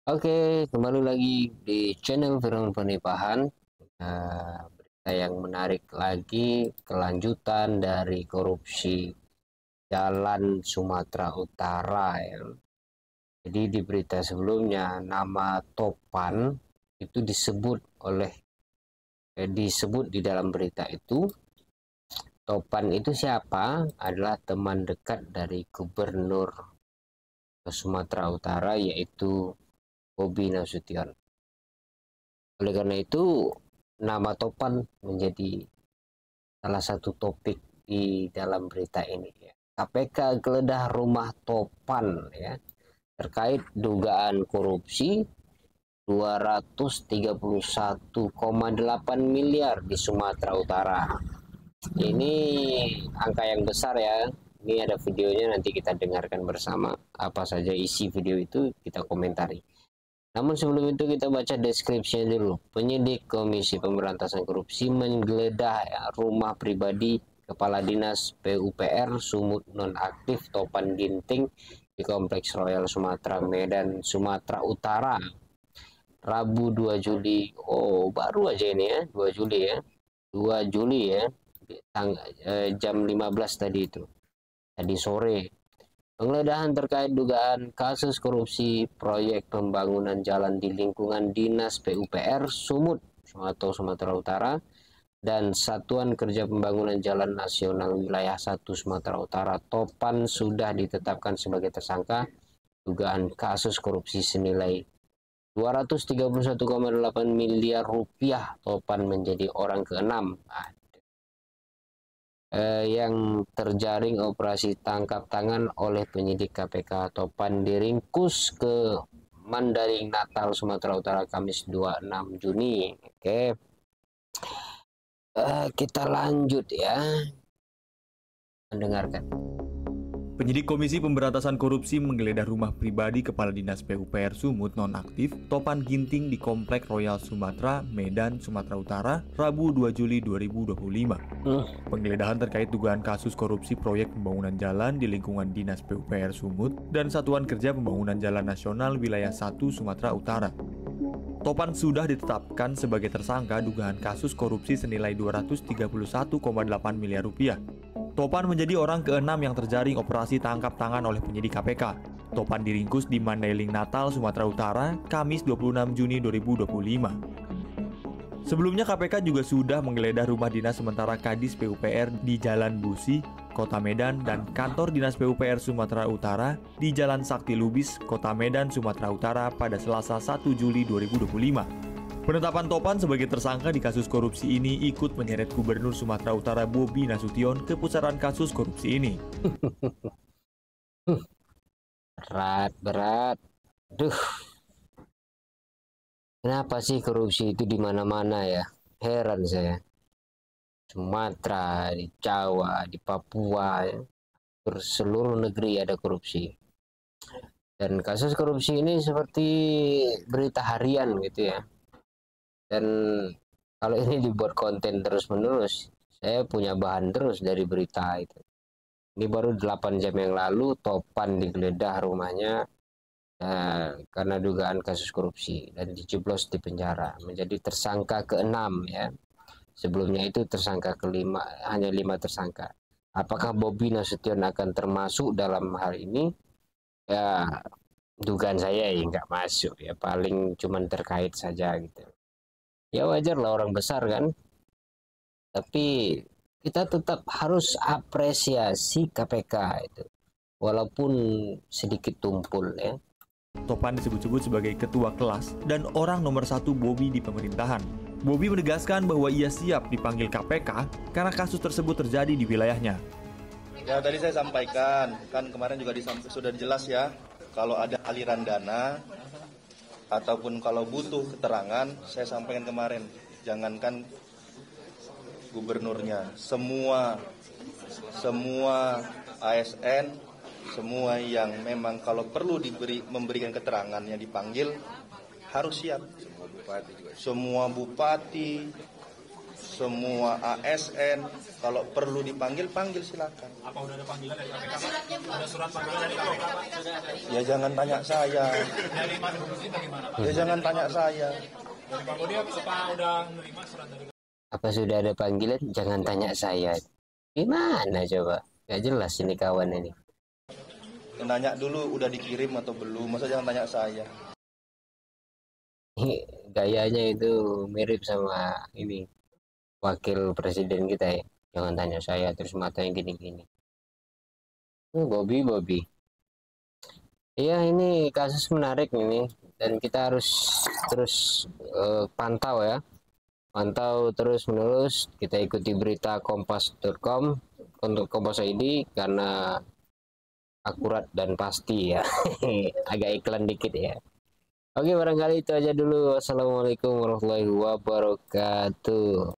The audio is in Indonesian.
Oke, kembali lagi di channel Firman Penipahan. Berita yang menarik lagi, kelanjutan dari korupsi Jalan Sumatera Utara ya. Jadi di berita sebelumnya nama Topan itu disebut di dalam berita itu. Topan itu siapa? Adalah teman dekat dari Gubernur Sumatera Utara, yaitu Bobi Nasution. Oleh karena itu, nama Topan menjadi salah satu topik di dalam berita ini. Ya. KPK geledah rumah Topan ya, terkait dugaan korupsi 231,8 miliar di Sumatera Utara. Ini angka yang besar ya. Ini ada videonya, nanti kita dengarkan bersama. Apa saja isi video itu kita komentari. Namun sebelum itu kita baca deskripsinya dulu. Penyidik Komisi Pemberantasan Korupsi menggeledah ya, rumah pribadi Kepala Dinas PUPR Sumut nonaktif Topan Ginting di Kompleks Royal Sumatera Medan, Sumatera Utara. Rabu 2 Juli. Oh, baru aja ini ya, 2 Juli ya. 2 Juli ya. Jam 15 tadi itu. Tadi sore. Penggeledahan terkait dugaan kasus korupsi proyek pembangunan jalan di lingkungan Dinas PUPR Sumut atau Sumatera Utara dan Satuan Kerja Pembangunan Jalan Nasional Wilayah 1 Sumatera Utara. Topan sudah ditetapkan sebagai tersangka dugaan kasus korupsi senilai 231,8 miliar rupiah. Topan menjadi orang ke-6 yang terjaring operasi tangkap tangan oleh penyidik KPK. Topan diringkus ke Mandaling Natal, Sumatera Utara, Kamis 26 Juni. Oke, kita lanjut ya, mendengarkan. Penyidik Komisi Pemberantasan Korupsi menggeledah rumah pribadi Kepala Dinas PUPR Sumut nonaktif Topan Ginting di Komplek Royal Sumatera, Medan, Sumatera Utara, Rabu 2 Juli 2025. Penggeledahan terkait dugaan kasus korupsi proyek pembangunan jalan di lingkungan Dinas PUPR Sumut dan Satuan Kerja Pembangunan Jalan Nasional Wilayah 1 Sumatera Utara. Topan sudah ditetapkan sebagai tersangka dugaan kasus korupsi senilai 231,8 miliar rupiah. Topan menjadi orang ke-6 yang terjaring operasi tangkap tangan oleh penyidik KPK. Topan diringkus di Mandailing Natal, Sumatera Utara, Kamis 26 Juni 2025. Sebelumnya KPK juga sudah menggeledah rumah dinas sementara Kadis PUPR di Jalan Busi, Kota Medan, dan kantor Dinas PUPR Sumatera Utara di Jalan Sakti Lubis, Kota Medan, Sumatera Utara pada Selasa 1 Juli 2025. Penetapan Topan sebagai tersangka di kasus korupsi ini ikut menyeret Gubernur Sumatera Utara Bobi Nasution ke pusaran kasus korupsi ini. Berat. Duh, kenapa sih korupsi itu di mana-mana ya? Heran saya. Sumatera, di Jawa, di Papua, ya. Seluruh negeri ada korupsi. Dan kasus korupsi ini seperti berita harian gitu ya. Dan kalau ini dibuat konten terus-menerus, saya punya bahan terus dari berita itu. Ini baru 8 jam yang lalu Topan digeledah rumahnya karena dugaan kasus korupsi dan dijeblos di penjara menjadi tersangka ke-6 ya. Sebelumnya itu tersangka ke-5, hanya 5 tersangka. Apakah Bobi Nasution akan termasuk dalam hal ini? Ya, dugaan saya ya nggak masuk ya, paling cuman terkait saja gitu. Ya wajar lah, orang besar kan, tapi kita tetap harus apresiasi KPK itu, walaupun sedikit tumpul ya. Topan disebut-sebut sebagai ketua kelas dan orang nomor 1 Bobi di pemerintahan. Bobi menegaskan bahwa ia siap dipanggil KPK karena kasus tersebut terjadi di wilayahnya. Ya tadi saya sampaikan, kan kemarin juga sudah jelas ya, kalau ada aliran dana ataupun kalau butuh keterangan, saya sampaikan kemarin, jangankan gubernurnya, semua ASN, semua yang memang kalau perlu memberikan keterangan yang dipanggil harus siap. Semua bupati, semua ASN, kalau perlu dipanggil, panggil silakan. Apa udah ada panggilan dari KPK, Pak? Ada surat panggilan dari KPK, Pak? Ya jangan tanya saya. Dari Mas Budi bagaimana, Pak? Ya jangan tanya saya. Dari Pak Budi apa udah menerima surat dari Apa sudah ada panggilan? Jangan tanya saya. Gimana coba? Gak jelas ini kawan ini. Nanya dulu udah dikirim atau belum, masa jangan tanya saya. Gayanya itu mirip sama ini wakil presiden kita ya. Jangan tanya saya, terus matanya gini-gini. Bobby. Iya, ini kasus menarik ini, dan kita harus terus pantau ya. Pantau terus menerus. Kita ikuti berita kompas.com untuk Kompas ID karena akurat dan pasti ya. Agak iklan dikit ya. Oke, barangkali itu aja dulu. Wassalamualaikum warahmatullahi wabarakatuh.